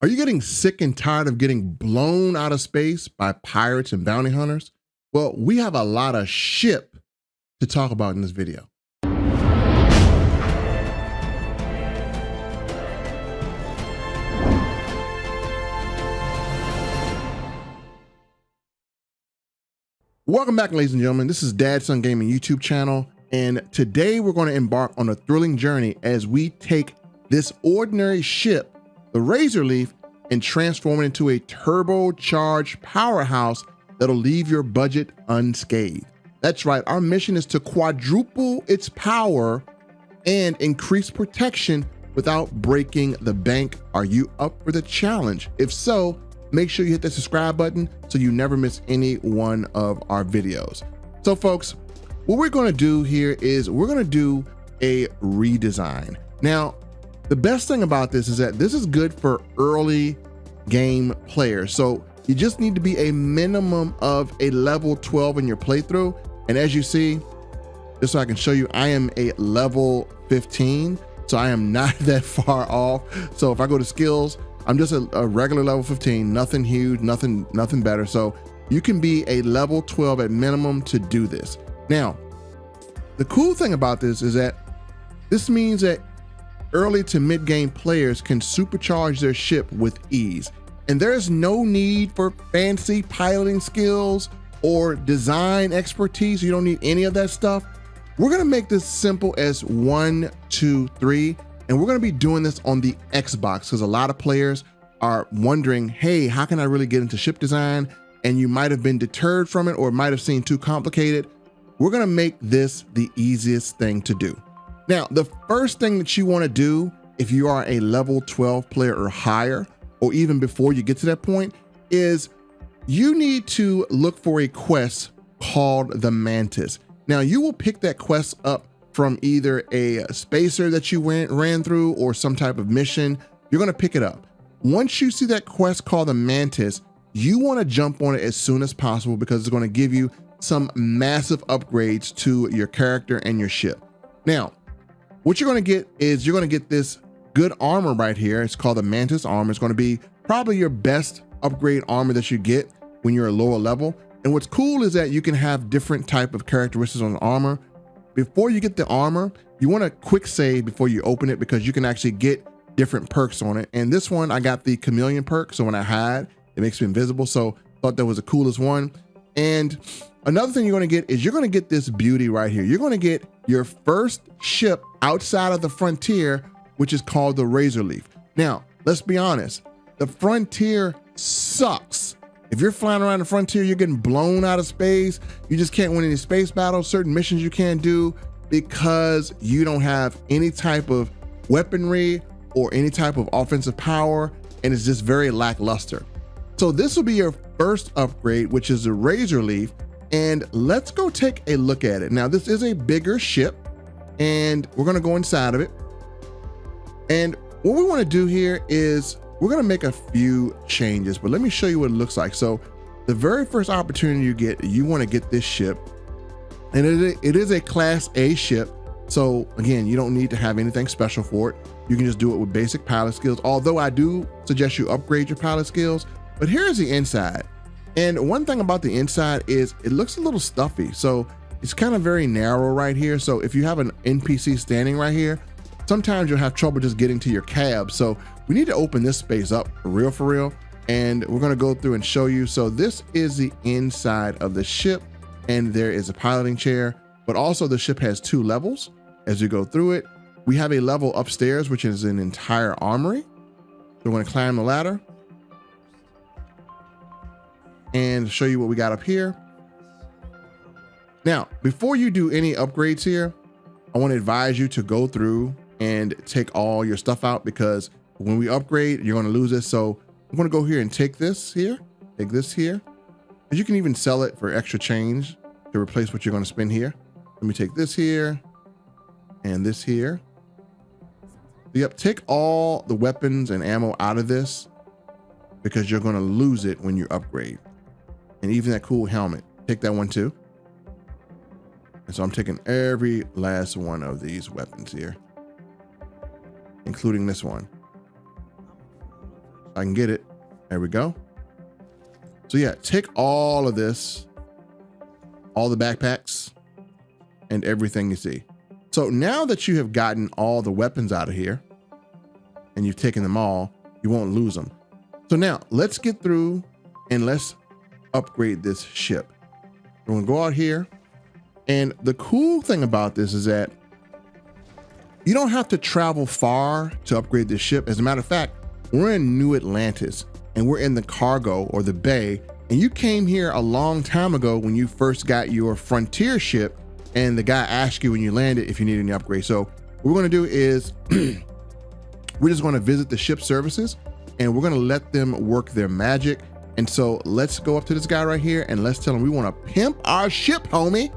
Are you getting sick and tired of getting blown out of space by pirates and bounty hunters? Well, we have a lot of ship to talk about in this video. Welcome back, ladies and gentlemen. This is Dad Son Gaming YouTube channel, and today we're going to embark on a thrilling journey as we take this ordinary ship, the Razor Leaf, and transform it into a turbocharged powerhouse that'll leave your budget unscathed. That's right, our mission is to quadruple its power and increase protection without breaking the bank. Are you up for the challenge? If so, make sure you hit the subscribe button so you never miss any one of our videos. So folks, what we're going to do here is we're going to do a redesign. Now, the best thing about this is that this is good for early game players. So you just need to be a minimum of a level 12 in your playthrough. And as you see, just so I can show you, I am a level 15. So I am not that far off. So if I go to skills, I'm just a regular level 15, nothing huge, nothing better. So you can be a level 12 at minimum to do this. Now, the cool thing about this is that this means that early to mid-game players can supercharge their ship with ease. And there's no need for fancy piloting skills or design expertise. You don't need any of that stuff. We're gonna make this simple as 1, 2, 3. And we're gonna be doing this on the Xbox because a lot of players are wondering, hey, how can I really get into ship design? And you might have been deterred from it or might have seemed too complicated. We're gonna make this the easiest thing to do. Now, the first thing that you wanna do if you are a level 12 player or higher, or even before you get to that point, is you need to look for a quest called the Mantis. Now, you will pick that quest up from either a spacer that you ran through or some type of mission. You're gonna pick it up. Once you see that quest called the Mantis, you wanna jump on it as soon as possible because it's gonna give you some massive upgrades to your character and your ship. Now, what you're gonna get is you're gonna get this good armor right here. It's called the Mantis armor. It's gonna be probably your best upgrade armor that you get when you're a lower level. And what's cool is that you can have different type of characteristics on the armor. Before you get the armor, you want to quick save before you open it because you can actually get different perks on it. And this one, I got the chameleon perk. So when I hide, it makes me invisible. So thought that was the coolest one. And another thing you're going to get is you're going to get this beauty right here. You're going to get your first ship outside of the frontier, which is called the Razor Leaf. Now, let's be honest. The frontier sucks. If you're flying around the frontier, you're getting blown out of space. You just can't win any space battles. Certain missions you can't do because you don't have any type of weaponry or any type of offensive power, and it's just very lackluster. So this will be your first upgrade, which is the Razor Leaf, and let's go take a look at it. Now, this is a bigger ship, and we're gonna go inside of it. And what we wanna do here is we're gonna make a few changes, but let me show you what it looks like. So the very first opportunity you get, you wanna get this ship, and it is a Class A ship. So again, you don't need to have anything special for it. You can just do it with basic pilot skills, although I do suggest you upgrade your pilot skills. But here's the inside. And one thing about the inside is it looks a little stuffy. So it's kind of very narrow right here. So if you have an NPC standing right here, sometimes you'll have trouble just getting to your cab. So we need to open this space up for real. And we're gonna go through and show you. So this is the inside of the ship, and there is a piloting chair, but also the ship has 2 levels. As you go through it, we have a level upstairs, which is an entire armory. So we're gonna climb the ladder and show you what we got up here. Now, before you do any upgrades here, I wanna advise you to go through and take all your stuff out because when we upgrade, you're gonna lose this. So I'm gonna go here and take this here. And you can even sell it for extra change to replace what you're gonna spend here. Let me take this here and this here. Yep, take all the weapons and ammo out of this because you're gonna lose it when you upgrade. And even that cool helmet, take that one too. And so I'm taking every last one of these weapons here, including this one. I can get it. There we go. So yeah, take all of this, all the backpacks and everything you see. So now that you have gotten all the weapons out of here and you've taken them all, you won't lose them. So now let's get through and let's upgrade this ship. We're gonna go out here. And the cool thing about this is that you don't have to travel far to upgrade this ship. As a matter of fact, we're in New Atlantis and we're in the cargo or the bay. And you came here a long time ago when you first got your frontier ship and the guy asked you when you landed if you need any upgrades. So what we're gonna do is we're just gonna visit the ship services and we're gonna let them work their magic. And so let's go up to this guy right here and let's tell him we wanna pimp our ship, homie.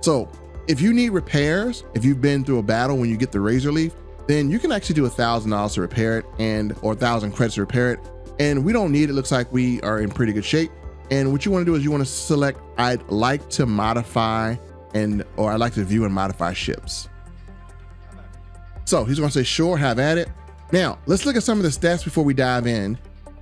So if you need repairs, if you've been through a battle when you get the Razor Leaf, then you can actually do $1,000 to repair it or 1,000 credits to repair it. And we don't need it. Looks like we are in pretty good shape. And what you want to do is you want to select, I'd like to modify or I'd like to view and modify ships. So he's going to say, sure, have at it. Now let's look at some of the stats before we dive in.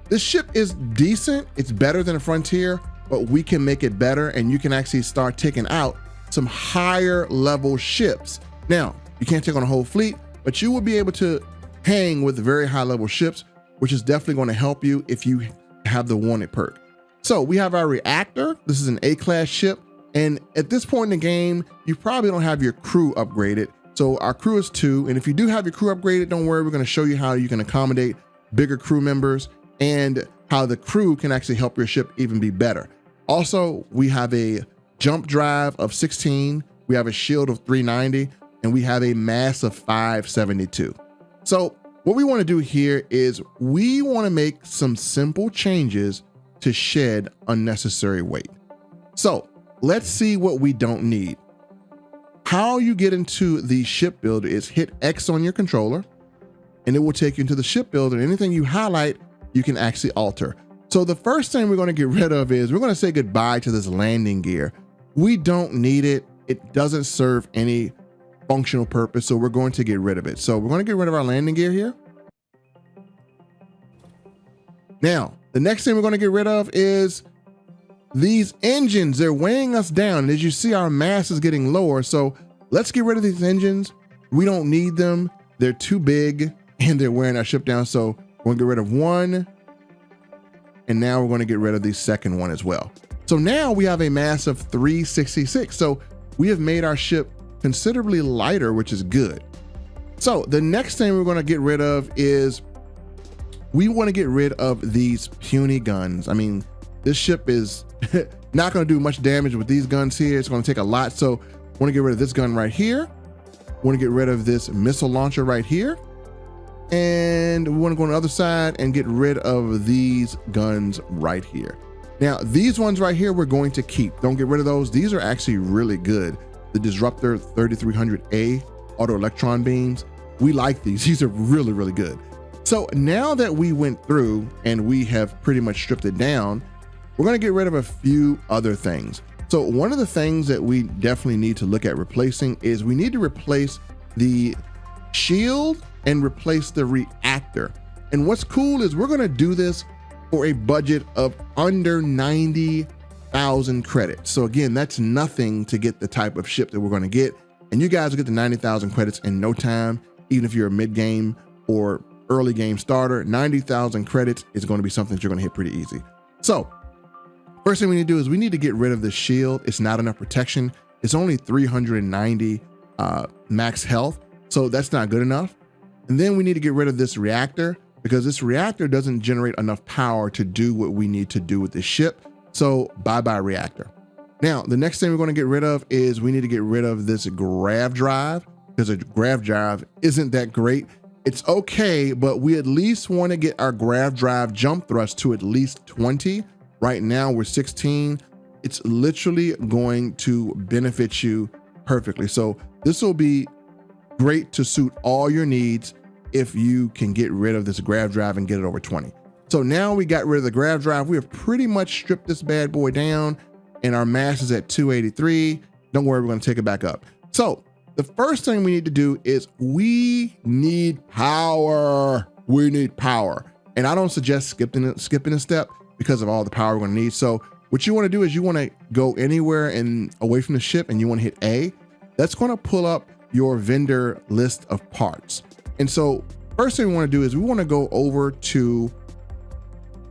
This ship is decent. It's better than a Frontier, but we can make it better and you can actually start taking out some higher level ships. Now, you can't take on a whole fleet, but you will be able to hang with very high level ships, which is definitely going to help you if you have the wanted perk. So we have our reactor. This is an A-class ship. And at this point in the game, you probably don't have your crew upgraded. So our crew is 2. And if you do have your crew upgraded, don't worry, we're going to show you how you can accommodate bigger crew members and how the crew can actually help your ship even be better. Also, we have a jump drive of 16, we have a shield of 390, and we have a mass of 572. So what we want to do here is we want to make some simple changes to shed unnecessary weight. So let's see what we don't need. How you get into the ship builder is hit X on your controller, and it will take you into the ship builder, and anything you highlight, you can actually alter. So the first thing we're going to get rid of is we're going to say goodbye to this landing gear. We don't need it. It doesn't serve any functional purpose, so we're going to get rid of it. So we're going to get rid of our landing gear here. Now, the next thing we're going to get rid of is these engines. They're weighing us down. And as you see, our mass is getting lower. So let's get rid of these engines. We don't need them. They're too big and they're wearing our ship down. So we're going to get rid of one. And now we're going to get rid of the second one as well. So now we have a mass of 366. So we have made our ship considerably lighter, which is good. So the next thing we're going to get rid of is we want to get rid of these puny guns. I mean, this ship is not going to do much damage with these guns here. It's going to take a lot. So I want to get rid of this gun right here. I want to get rid of this missile launcher right here. And we want to go on the other side and get rid of these guns right here. Now, these ones right here, we're going to keep. Don't get rid of those. These are actually really good. The Disruptor 3300A auto electron beams. We like these. These are really, really good. So now that we went through and we have pretty much stripped it down, we're going to get rid of a few other things. So one of the things that we definitely need to look at replacing is we need to replace the shield and replace the reactor. And what's cool is we're going to do this for a budget of under 90,000 credits. So again, that's nothing to get the type of ship that we're going to get. And you guys will get the 90,000 credits in no time, even if you're a mid-game or early game starter. 90,000 credits is going to be something that you're going to hit pretty easy. So first thing we need to do is we need to get rid of the shield. It's not enough protection. It's only 390 max health. So that's not good enough. And then we need to get rid of this reactor because this reactor doesn't generate enough power to do what we need to do with this ship. So bye-bye reactor. Now, the next thing we're going to get rid of is we need to get rid of this grav drive because a grav drive isn't that great. It's okay, but we at least want to get our grav drive jump thrust to at least 20. Right now we're 16. It's literally going to benefit you perfectly. So this will be great to suit all your needs if you can get rid of this grav drive and get it over 20. So now we got rid of the grav drive. We have pretty much stripped this bad boy down and our mass is at 283. Don't worry, we're going to take it back up. So the first thing we need to do is we need power. we need power. And I don't suggest skipping a step because of all the power we're gonna need. So what you wanna do is you wanna go anywhere and away from the ship and you wanna hit A. That's gonna pull up your vendor list of parts. And so first thing we wanna do is we wanna go over to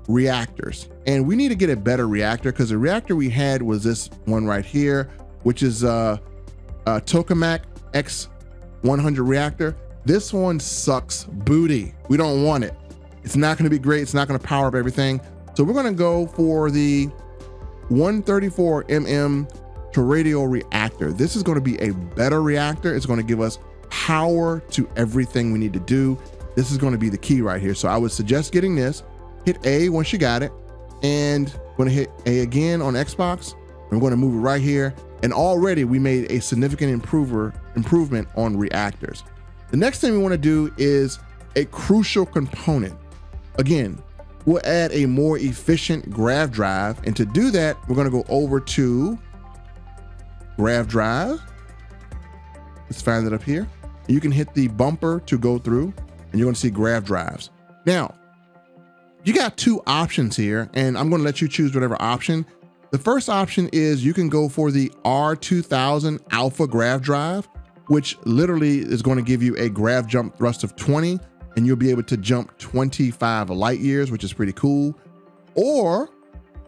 reactors. And we need to get a better reactor because the reactor we had was this one right here, which is a Tokamak X100 reactor. This one sucks booty. We don't want it. It's not gonna be great. It's not gonna power up everything. So we're gonna go for the 134 mm Torradial reactor. This is gonna be a better reactor. It's gonna give us power to everything we need to do. This is gonna be the key right here. So I would suggest getting this. Hit A once you got it. And we're gonna hit A again on Xbox. We're gonna move it right here. And already we made a significant improvement on reactors. The next thing we wanna do is a crucial component. Again, we'll add a more efficient grav drive. And to do that, we're gonna go over to grav drive. Let's find it up here. You can hit the bumper to go through and you're gonna see grav drives. Now, you got two options here and I'm gonna let you choose whatever option. The first option is you can go for the R2000 Alpha grav drive, which literally is going to give you a grav jump thrust of 20 and you'll be able to jump 25 light years, which is pretty cool. Or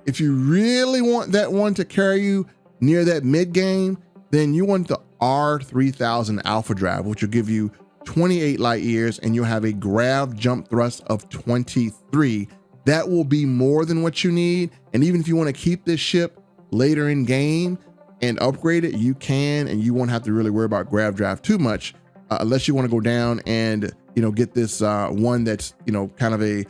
if you really want that one to carry you near that mid game, then you want the R3000 Alpha drive, which will give you 28 light years and you'll have a grav jump thrust of 23. That will be more than what you need. And even if you want to keep this ship later in game and upgrade it, you can, and you won't have to really worry about grav drive too much, unless you want to go down and, you know, get this one that's, you know, kind of a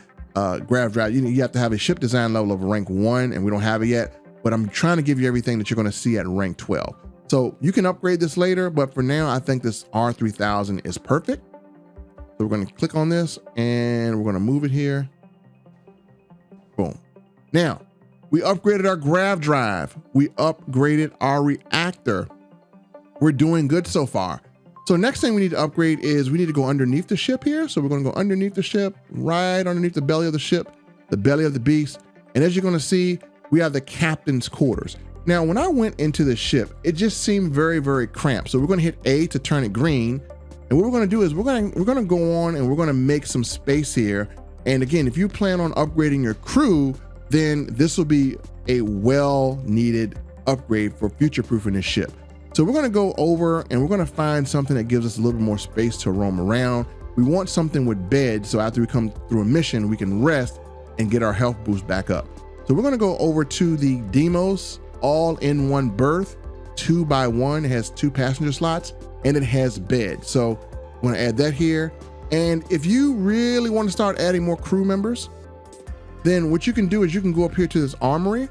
grav drive. You have to have a ship design level of rank 1 and we don't have it yet, but I'm trying to give you everything that you're going to see at rank 12. So you can upgrade this later, but for now, I think this R3000 is perfect. So we're going to click on this and we're going to move it here. Boom. Now, we upgraded our grav drive. We upgraded our reactor. We're doing good so far. So next thing we need to upgrade is we need to go underneath the ship here. So we're going to go underneath the ship, right underneath the belly of the ship, the belly of the beast. And as you're going to see, we have the captain's quarters. Now, when I went into the ship, it just seemed very, very cramped. So we're going to hit A to turn it green. And what we're going to do is we're going to go on and we're going to make some space here. And again, if you plan on upgrading your crew, then this will be a well-needed upgrade for future-proofing this ship. So we're gonna go over and we're gonna find something that gives us a little bit more space to roam around. We want something with beds, so after we come through a mission, we can rest and get our health boost back up. So we're gonna go over to the Demos all-in-one berth, 2x1. It has 2 passenger slots and it has bed. So I'm gonna add that here. And if you really want to start adding more crew members, then what you can do is you can go up here to this armory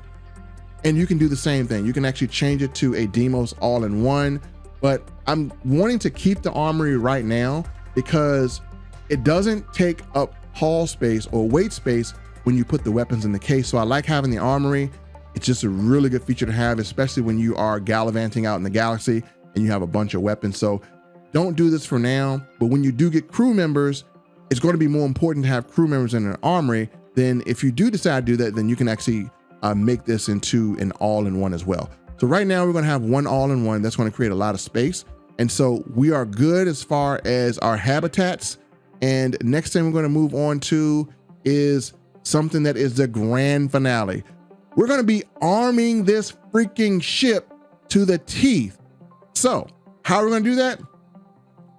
and you can do the same thing. You can actually change it to a Demos all-in-one, but I'm wanting to keep the armory right now because it doesn't take up hull space or weight space when you put the weapons in the case. So I like having the armory. It's just a really good feature to have, especially when you are gallivanting out in the galaxy and you have a bunch of weapons. So don't do this for now, but when you do get crew members, it's going to be more important to have crew members in an armory. Then if you do decide to do that, then you can actually make this into an all-in-one as well. So right now we're going to have one all-in-one that's going to create a lot of space. And so we are good as far as our habitats. And next thing we're going to move on to is something that is the grand finale. We're going to be arming this freaking ship to the teeth. So how are we going to do that?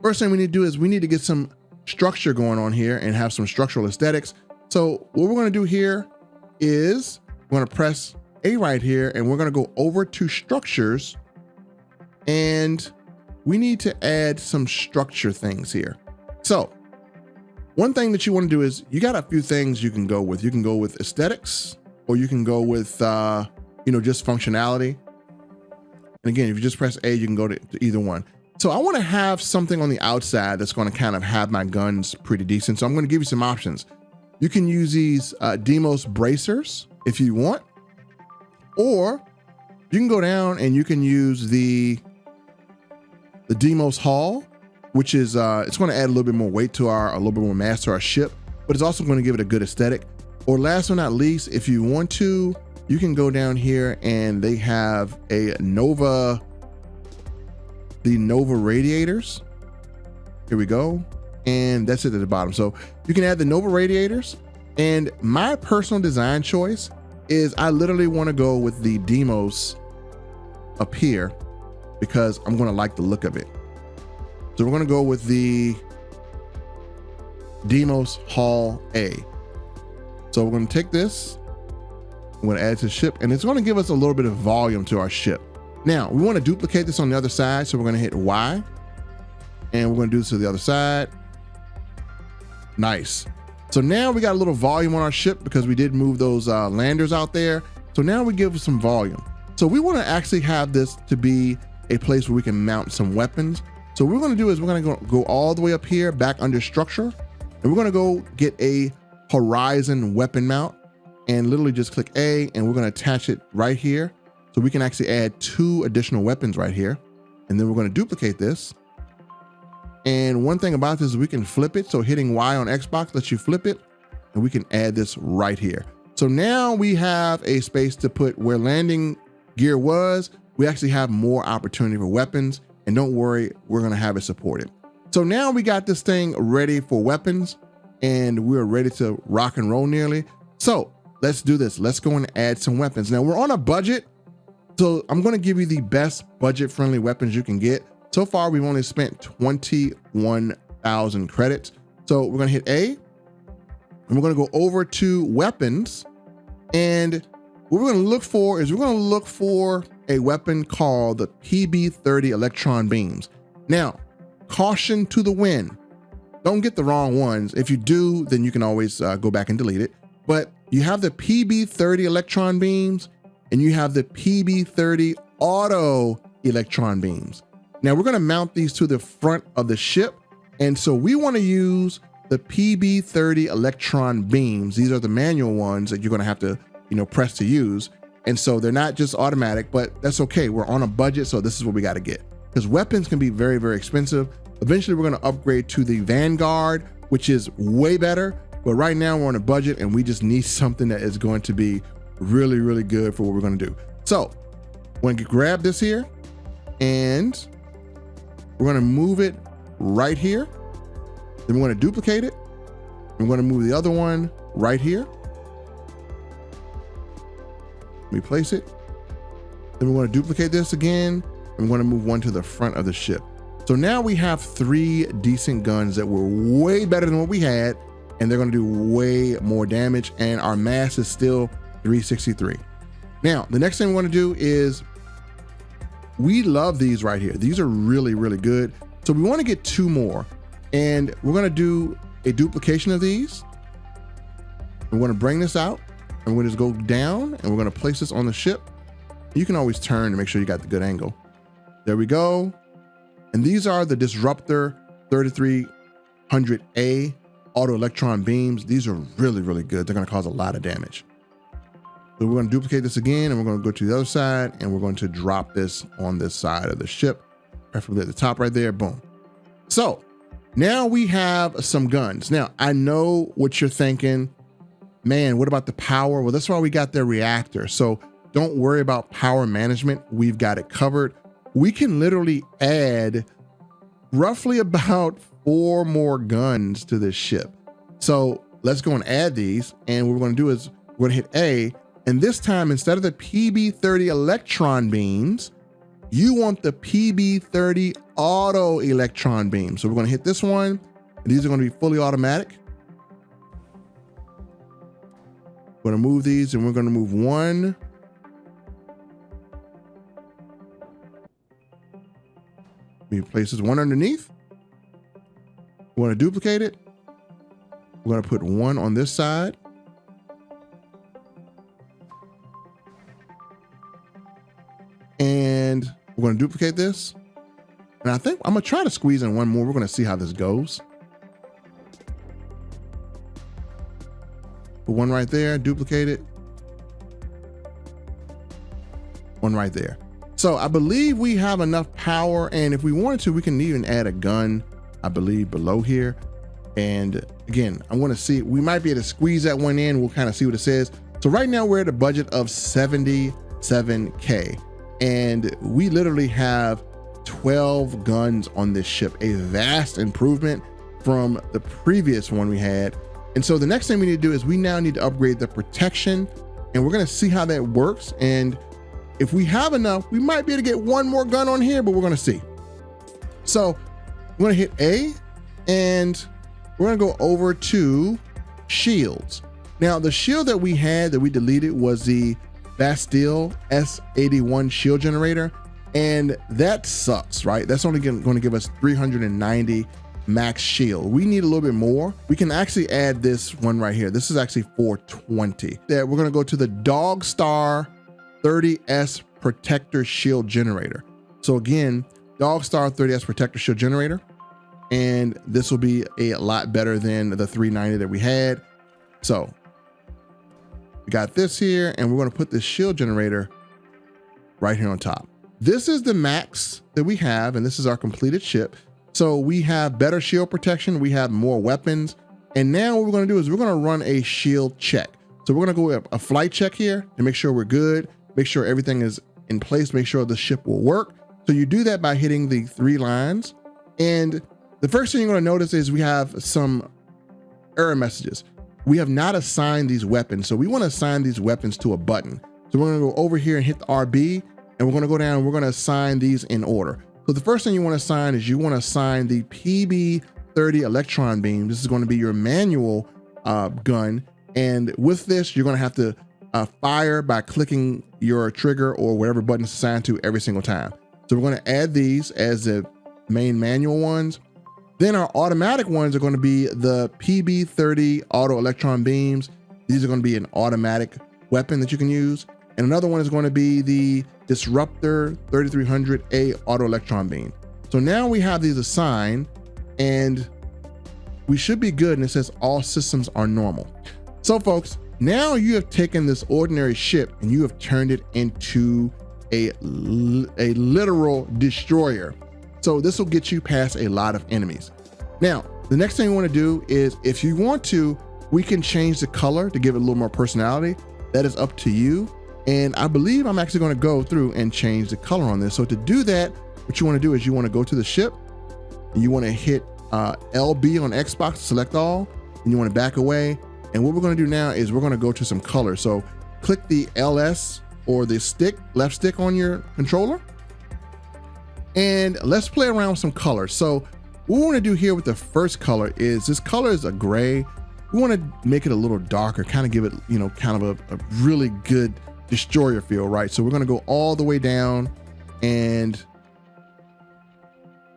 First thing we need to do is we need to get some structure going on here and have some structural aesthetics. So what we're going to do here is we're going to press A right here and we're going to go over to structures and we need to add some structure things here. So one thing that you want to do is you got a few things you can go with. You can go with aesthetics or you can go with, just functionality. And again, if you just press A, you can go to either one. So I want to have something on the outside that's going to kind of have my guns pretty decent. So I'm going to give you some options. You can use these Demos bracers if you want, or you can go down and you can use the Demos hull, which is it's going to add a little bit more weight to a little bit more mass to our ship. but it's also going to give it a good aesthetic. Or last but not least, if you want to, you can go down here and they have the Nova radiators. Here we go. And that's it at the bottom. So you can add the Nova radiators. And my personal design choice is I literally want to go with the Demos up here because I'm going to like the look of it. So we're going to go with the Demos Hall A. So we're going to take this, I'm going to add it to the ship, and it's going to give us a little bit of volume to our ship. Now we want to duplicate this on the other side. So we're going to hit Y and we're going to do this to the other side. Nice. So now we got a little volume on our ship because we did move those landers out there. So now we give some volume. So we want to actually have this to be a place where we can mount some weapons. So what we're going to do is we're going to go all the way up here, back under structure, and we're going to go get a horizon weapon mount and literally just click A, and we're going to attach it right here. So we can actually add 2 additional weapons right here. And then we're going to duplicate this. And one thing about this is we can flip it. So hitting Y on Xbox lets you flip it, and we can add this right here. So now we have a space to put where landing gear was. We actually have more opportunity for weapons, and don't worry, we're going to have it supported. So now we got this thing ready for weapons, and we're ready to rock and roll nearly. So let's do this. Let's go and add some weapons. Now we're on a budget, so I'm going to give you the best budget friendly weapons you can get. So far, we've only spent 21,000 credits. So we're going to hit A, and we're going to go over to weapons. And what we're going to look for is we're going to look for a weapon called the PB-30 electron beams. Now, caution to the wind. Don't get the wrong ones. If you do, then you can always go back and delete it. But you have the PB-30 electron beams and you have the PB-30 auto electron beams. Now we're going to mount these to the front of the ship. And so we want to use the PB-30 electron beams. These are the manual ones that you're going to have to, press to use. And so they're not just automatic, but that's okay. We're on a budget. So this is what we got to get, because weapons can be very, very expensive. Eventually we're going to upgrade to the Vanguard, which is way better. But right now we're on a budget and we just need something that is going to be really, really good for what we're going to do. So we're going to grab this here and we're going to move it right here. Then we're going to duplicate it. We're going to move the other one right here. Replace it. Then we're going to duplicate this again. And we're going to move one to the front of the ship. So now we have 3 decent guns that were way better than what we had, and they're going to do way more damage, and our mass is still 363. Now, the next thing we want to do is, we love these right here. These are really, really good. So we want to get 2 more, and we're going to do a duplication of these. We're going to bring this out, and we're going to just go down, and we're going to place this on the ship. You can always turn to make sure you got the good angle. There we go. And these are the Disruptor 3300A auto electron beams. These are really, really good. They're going to cause a lot of damage. So we're going to duplicate this again, and we're going to go to the other side, and we're going to drop this on this side of the ship, preferably at the top right there. Boom. So now we have some guns. Now I know what you're thinking, man, what about the power? Well, that's why we got their reactor. So don't worry about power management. We've got it covered. We can literally add roughly about 4 more guns to this ship. So let's go and add these. And what we're going to do is we're going to hit A. And this time, instead of the PB-30 electron beams, you want the PB-30 auto electron beams. So we're going to hit this one. And these are going to be fully automatic. We're going to move these, and we're going to move one. We place this one underneath. We want to duplicate it. We're going to put one on this side. And we're going to duplicate this. And I think I'm going to try to squeeze in one more. We're going to see how this goes. Put one right there, duplicate it. One right there. So I believe we have enough power, and if we wanted to, we can even add a gun, I believe, below here. And again, I want to see, we might be able to squeeze that one in. We'll kind of see what it says. So right now we're at a budget of 77K, and we literally have 12 guns on this ship, a vast improvement from the previous one we had. And so the next thing we need to do is we now need to upgrade the protection, and we're going to see how that works. And if we have enough, we might be able to get one more gun on here, but we're going to see. So we're going to hit A, and we're going to go over to shields. Now, the shield that we had that we deleted was the Bastille S81 shield generator, and that sucks, right? That's only going to give us 390 max shield. We need a little bit more. We can actually add this one right here. This is actually 420. That we're going to go to the Dog Star 30S protector shield generator. So again, Dog Star 30S protector shield generator, and this will be a lot better than the 390 that we had. So we got this here, and we're going to put this shield generator right here on top. This is the max that we have, and this is our completed ship. So we have better shield protection, we have more weapons, and now what we're going to do is we're going to run a shield check. So we're going to go with a flight check here to make sure we're good, make sure everything is in place, make sure the ship will work. So you do that by hitting the 3 lines, and the first thing you're going to notice is we have some error messages. We have not assigned these weapons, so we want to assign these weapons to a button. So we're going to go over here and hit the RB, and we're going to go down and we're going to assign these in order. So the first thing you want to assign is you want to assign the PB30 electron beam. This is going to be your manual gun, and with this you're going to have to fire by clicking your trigger or whatever button it's assigned to every single time. So we're going to add these as the main manual ones. Then our automatic ones are going to be the PB30 auto electron beams. These are going to be an automatic weapon that you can use. And another one is going to be the Disruptor 3300A auto electron beam. So now we have these assigned, and we should be good. And it says all systems are normal. So folks, now you have taken this ordinary ship and you have turned it into a literal destroyer. So this will get you past a lot of enemies. Now, the next thing you want to do is, if you want to, we can change the color to give it a little more personality. That is up to you. And I believe I'm actually going to go through and change the color on this. So to do that, what you want to do is you want to go to the ship, and you want to hit LB on Xbox, select all, and you want to back away. And what we're going to do now is we're going to go to some color. So click the LS or the stick, left stick on your controller, and let's play around with some colors. So what we want to do here with the first color is, this color is a gray. We want to make it a little darker, kind of give it, you know, kind of a really good destroyer feel, right? So we're going to go all the way down, and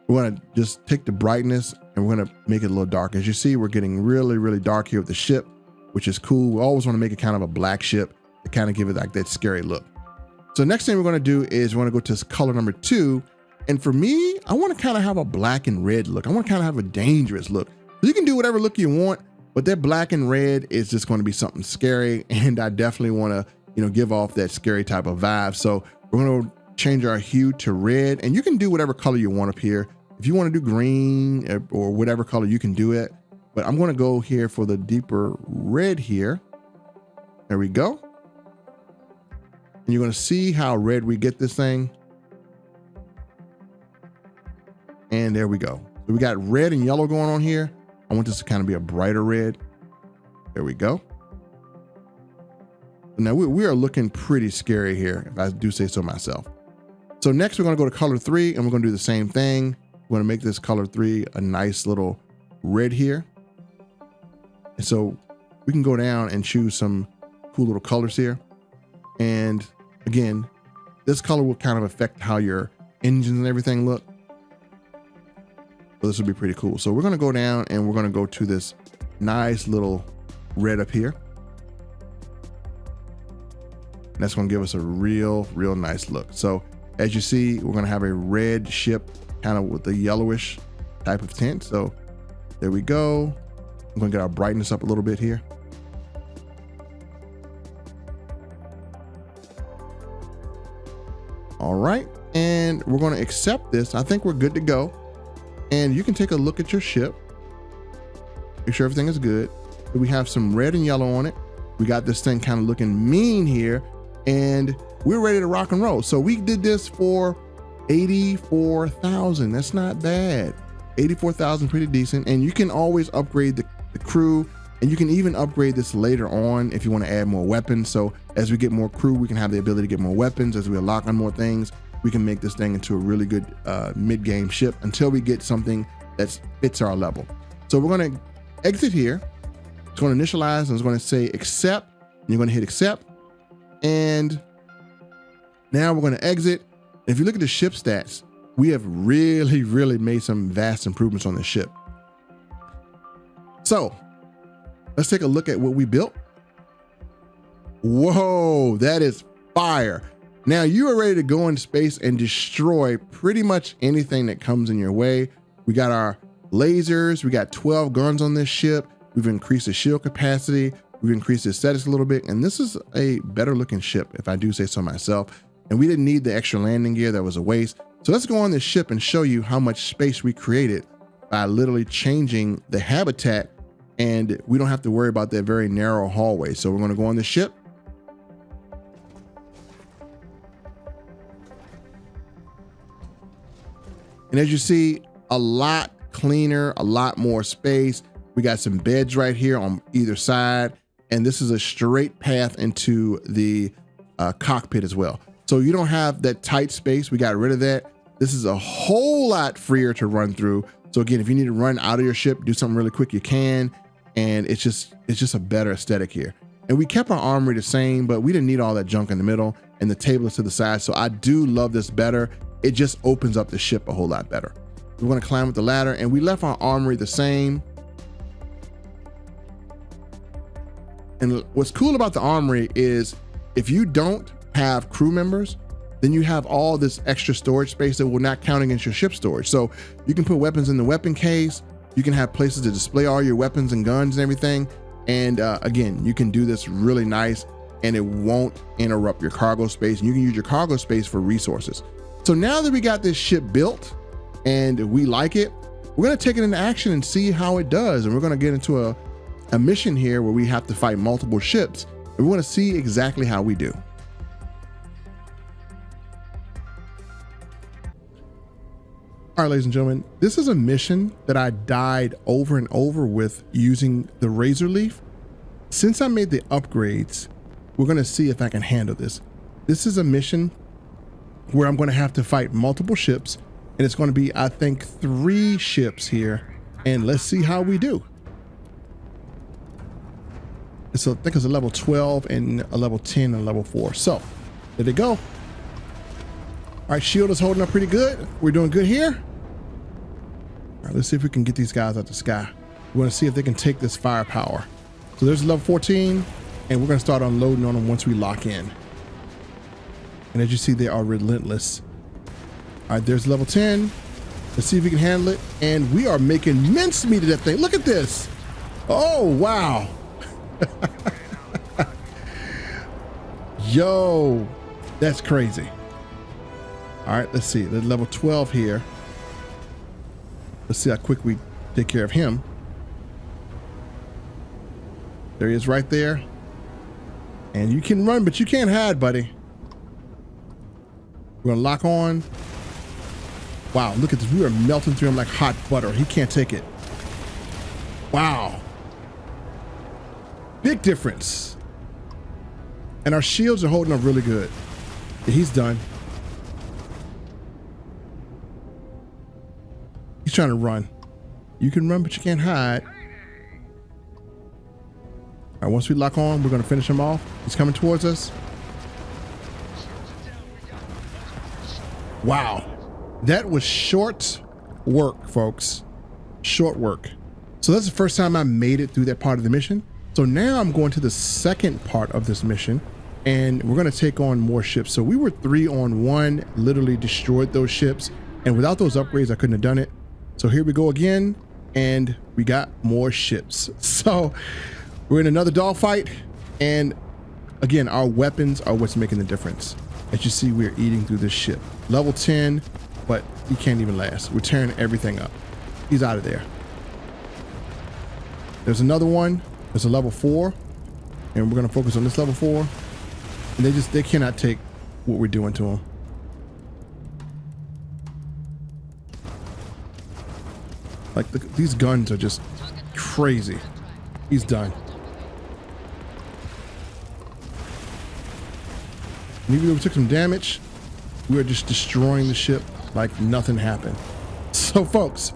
we're going to just take the brightness and we're going to make it a little dark. As you see, we're getting really, really dark here with the ship, which is cool. We always want to make it kind of a black ship to kind of give it like that scary look. So next thing we're going to do is we're going to go to color number 2. And for me, I want to kind of have a black and red look. I want to kind of have a dangerous look. So you can do whatever look you want, but that black and red is just going to be something scary. And I definitely want to, you know, give off that scary type of vibe. So we're going to change our hue to red, and you can do whatever color you want up here. If you want to do green or whatever color, you can do it. But I'm going to go here for the deeper red here. There we go. And you're going to see how red we get this thing. And there we go. So we got red and yellow going on here. I want this to kind of be a brighter red. There we go. Now we are looking pretty scary here, if I do say so myself. So next we're going to go to color 3, and we're going to do the same thing. We're going to make this color 3 a nice little red here. And so we can go down and choose some cool little colors here. And again, this color will kind of affect how your engines and everything look. So this will be pretty cool. So we're going to go down and we're going to go to this nice little red up here. And that's going to give us a real nice look. So as you see, we're going to have a red ship kind of with a yellowish type of tint. So there we go. I'm going to get our brightness up a little bit here. All right. And we're going to accept this. I think we're good to go. And you can take a look at your ship. make sure everything is good. We have some red and yellow on it. We got this thing kind of looking mean here, and we're ready to rock and roll. So we did this for 84,000. That's not bad. 84,000, pretty decent. And you can always upgrade the crew, and you can even upgrade this later on if you want to add more weapons. So as we get more crew, we can have the ability to get more weapons. As we unlock on more things, we can make this thing into a really good mid-game ship until we get something that fits our level. So we're going to exit here. It's going to initialize, and it's going to say accept. And you're going to hit accept. And now we're going to exit. If you look at the ship stats, we have really made some vast improvements on this ship. So let's take a look at what we built. Whoa, that is fire. Now you are ready to go into space and destroy pretty much anything that comes in your way. We got our lasers. We got 12 guns on this ship. We've increased the shield capacity. We've increased the aesthetics a little bit. And this is a better looking ship, if I do say so myself. And we didn't need the extra landing gear. That was a waste. So let's go on this ship and show you how much space we created by literally changing the habitat, and we don't have to worry about that very narrow hallway. So we're going to go on the ship. And as you see, a lot cleaner, a lot more space. We got some beds right here on either side. And this is a straight path into the cockpit as well. So you don't have that tight space. We got rid of that. This is a whole lot freer to run through. So again, if you need to run out of your ship, do something really quick, you can. And it's just a better aesthetic here. And we kept our armory the same, but we didn't need all that junk in the middle, and the table is to the side. So I do love this better. It just opens up the ship a whole lot better. We're going to climb with the ladder, and we left our armory the same. And what's cool about the armory is if you don't have crew members, then you have all this extra storage space that will not count against your ship storage. So you can put weapons in the weapon case. You can have places to display all your weapons and guns and everything. And again, you can do this really nice, and it won't interrupt your cargo space. And you can use your cargo space for resources. So now that we got this ship built and we like it, we're going to take it into action and see how it does. And we're going to get into a mission here where we have to fight multiple ships. And we want to see exactly how we do. All right, ladies and gentlemen, this is a mission that I died over and over with using the Razor Leaf. Since I made the upgrades, we're going to see if I can handle this. This is a mission where I'm going to have to fight multiple ships, and it's going to be, I think, 3 ships here, and let's see how we do. So I think it's a level 12 and a level 10 and a level 4. So there they go. All right, shield is holding up pretty good. We're doing good here. All right, let's see if we can get these guys out the sky. We want to see if they can take this firepower. So there's level 14, and we're going to start unloading on them once we lock in. And as you see, they are relentless. All right, there's level 10. Let's see if we can handle it. And we are making mincemeat of that thing. Look at this. Oh, wow. Yo, that's crazy. All right, let's see. There's level 12 here. Let's see how quick we take care of him. There he is right there. And you can run, but you can't hide, buddy. We're gonna lock on. Wow, look at this. We are melting through him like hot butter. He can't take it. Wow. Big difference. And our shields are holding up really good. Yeah, he's done. He's trying to run. You can run, but you can't hide. All right, once we lock on, we're gonna finish him off. He's coming towards us. Wow. That was short work, folks. Short work. So that's the first time I made it through that part of the mission. So now I'm going to the second part of this mission, and we're going to take on more ships. So we were 3-on-1, literally destroyed those ships. And without those upgrades, I couldn't have done it. So here we go again, and we got more ships. So we're in another dogfight. And again, our weapons are what's making the difference. As you see, we're eating through this ship. Level 10, but he can't even last. We're tearing everything up. He's out of there. There's another one. There's a level 4, and we're gonna focus on this level 4. And they cannot take what we're doing to them. Like, these guns are just crazy. He's done. And even though we took some damage, we are just destroying the ship like nothing happened. So folks,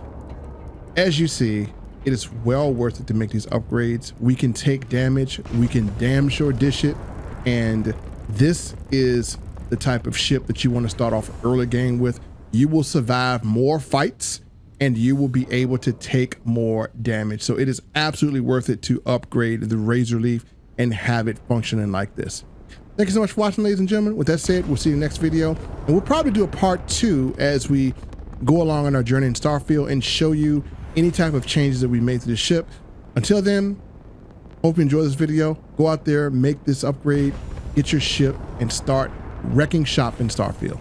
as you see, it is well worth it to make these upgrades. We can take damage, we can damn sure dish it, and this is the type of ship that you want to start off early game with. You will survive more fights and you will be able to take more damage. So it is absolutely worth it to upgrade the Razor Leaf and have it functioning like this. Thank you so much for watching, ladies and gentlemen. With that said, we'll see you in the next video. And we'll probably do a part 2 as we go along on our journey in Starfield and show you any type of changes that we made to the ship. Until then, hope you enjoy this video. Go out there, make this upgrade, get your ship, and start wrecking shop in Starfield.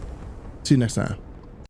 See you next time.